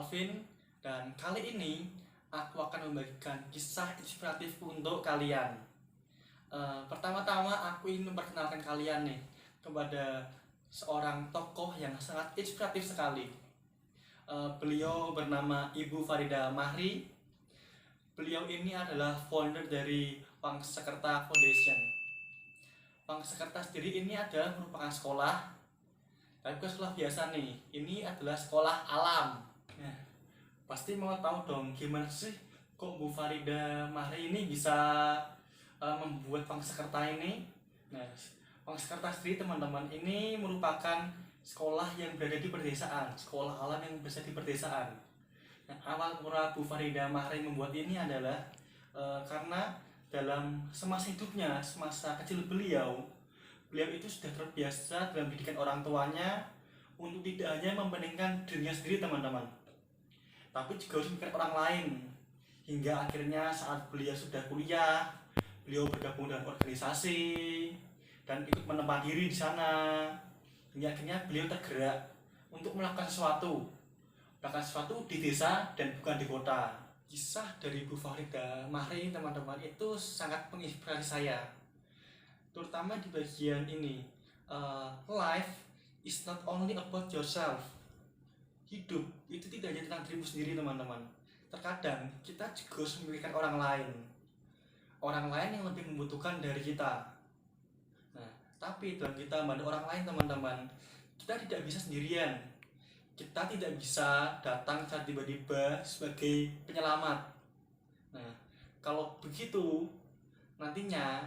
Alvin, dan kali ini aku akan membagikan kisah inspiratif untuk kalian. Pertama-tama aku ingin memperkenalkan kalian nih kepada seorang tokoh yang sangat inspiratif sekali. Beliau bernama Ibu Farida Mahri. Beliau ini adalah founder dari Pangsekerta Foundation. Pangsekerta sendiri ini adalah merupakan sekolah, tapi bukan sekolah biasa nih. Ini adalah sekolah alam. Nah, pasti mau tahu dong gimana sih kok Bu Farida Mahri ini bisa membuat Pangsekerta ini. Nah, Pangsekerta sendiri teman-teman ini merupakan sekolah yang berada di pedesaan, sekolah alam yang berada di pedesaan. Nah, awal mula Bu Farida Mahri membuat ini adalah karena dalam semasa hidupnya, semasa kecil beliau itu sudah terbiasa dalam pendidikan orang tuanya untuk tidak hanya membandingkan dirinya sendiri teman-teman, tapi juga harus memikirkan orang lain. Hingga akhirnya saat beliau sudah kuliah, beliau bergabung dengan organisasi dan ikut menempa diri di sana. Hingga akhirnya beliau tergerak untuk melakukan sesuatu di desa dan bukan di kota. Kisah dari Bu Farida Mahri teman-teman itu sangat menginspirasi saya, terutama di bagian ini. Life is not only about yourself. Hidup itu tidak hanya tentang dirimu sendiri teman-teman. Terkadang kita juga harus memikirkan orang lain yang lebih membutuhkan dari kita. Nah, tapi dalam kita membantu orang lain teman-teman, kita tidak bisa sendirian. Kita tidak bisa datang saat tiba-tiba sebagai penyelamat. Nah, kalau begitu nantinya,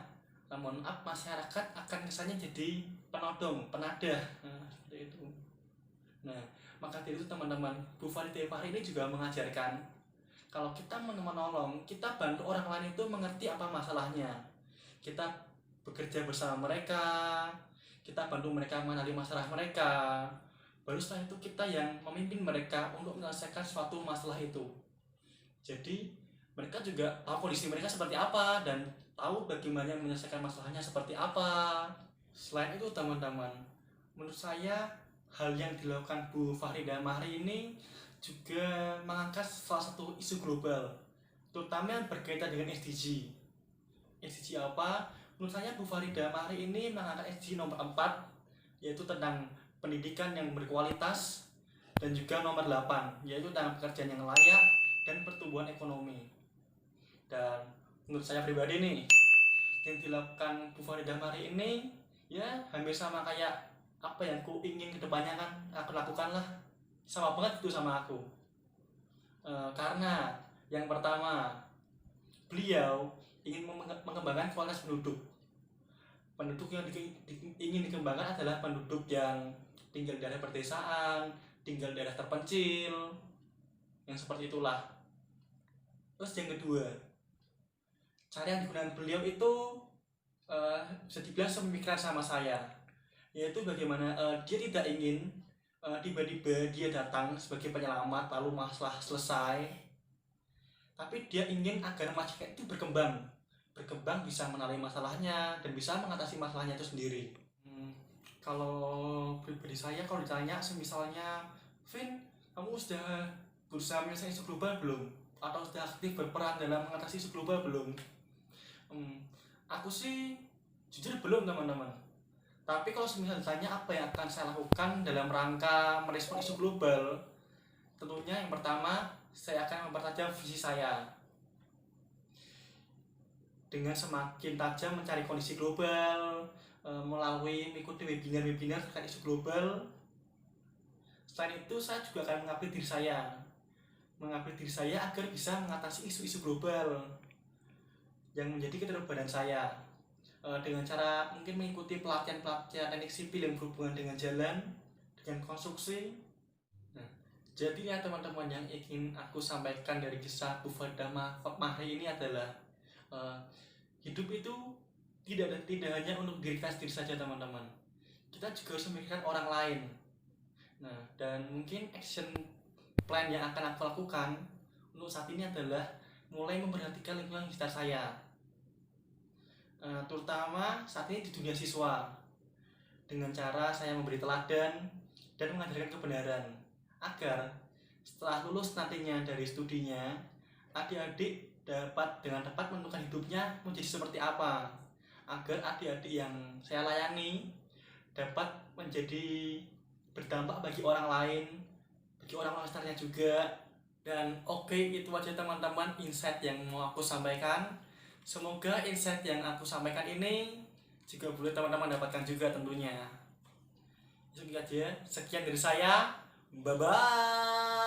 mohon maaf, masyarakat akan kesannya jadi penodong, penadah. Nah, seperti itu. Nah, maka dari itu teman-teman, Bu Farida Mahri ini juga mengajarkan kalau kita menolong, kita bantu orang lain itu mengerti apa masalahnya. Kita bekerja bersama mereka, kita bantu mereka mengenali masalah mereka. Baru setelah itu kita yang memimpin mereka untuk menyelesaikan suatu masalah itu. Jadi mereka juga tahu kondisi mereka seperti apa dan tahu bagaimana menyelesaikan masalahnya seperti apa. Selain itu teman-teman, menurut saya hal yang dilakukan Bu Farida Mahri ini juga mengangkat salah satu isu global, terutama yang berkaitan dengan SDG. SDG apa? Menurut saya Bu Farida Mahri ini mengangkat SDG nomor 4, yaitu tentang pendidikan yang berkualitas, dan juga nomor 8, yaitu tentang pekerjaan yang layak dan pertumbuhan ekonomi. Dan menurut saya pribadi nih, yang dilakukan Bu Farida Mahri ini ya hampir sama kayak apa yang aku ingin kedepannya kan aku lakukan lah. Sama banget itu sama aku. Karena yang pertama, beliau ingin mengembangkan kualitas penduduk. Penduduk yang ingin dikembangkan adalah penduduk yang tinggal di daerah perdesaan, tinggal di daerah terpencil, yang seperti itulah. Terus yang kedua, cara yang digunakan beliau itu bisa dibilang sepemikiran sama saya, yaitu bagaimana dia tidak ingin tiba-tiba dia datang sebagai penyelamat lalu masalah selesai, tapi dia ingin agar masyarakat itu berkembang bisa mengenali masalahnya dan bisa mengatasi masalahnya itu sendiri. Kalau pribadi saya, kalau ditanya misalnya, Vin, kamu sudah berusaha menyelesaikan isu global belum? Atau sudah aktif berperan dalam mengatasi isu global belum? Aku sih jujur belum teman-teman. Tapi kalau misalnya ditanya apa yang akan saya lakukan dalam rangka merespon isu global, tentunya yang pertama saya akan mempertajam visi saya dengan semakin tajam mencari kondisi global melalui mengikuti webinar terkait isu global. Selain itu saya juga akan mengupgrade diri saya agar bisa mengatasi isu-isu global yang menjadi keterlibatan saya dengan cara mungkin mengikuti pelatihan teknik sipil yang berhubungan dengan jalan, dengan konstruksi. Nah, jadi ya teman-teman, yang ingin aku sampaikan dari kisah Bu Farida Mahri ini adalah hidup itu tidak hanya untuk diri kita sendiri saja teman-teman. Kita juga harus memikirkan orang lain. Nah, dan mungkin action plan yang akan aku lakukan untuk saat ini adalah mulai memperhatikan lingkungan sekitar saya, terutama saat ini di dunia siswa, dengan cara saya memberi teladan dan mengajarkan kebenaran, agar setelah lulus nantinya dari studinya, adik-adik dengan dapat menentukan hidupnya menjadi seperti apa, agar adik-adik yang saya layani dapat menjadi berdampak bagi orang lain, bagi orang-orang sekitarnya juga. Dan oke, itu aja teman-teman insight yang mau aku sampaikan. Semoga insight yang aku sampaikan ini juga boleh teman-teman dapatkan juga tentunya. Sekian dari saya. Bye bye.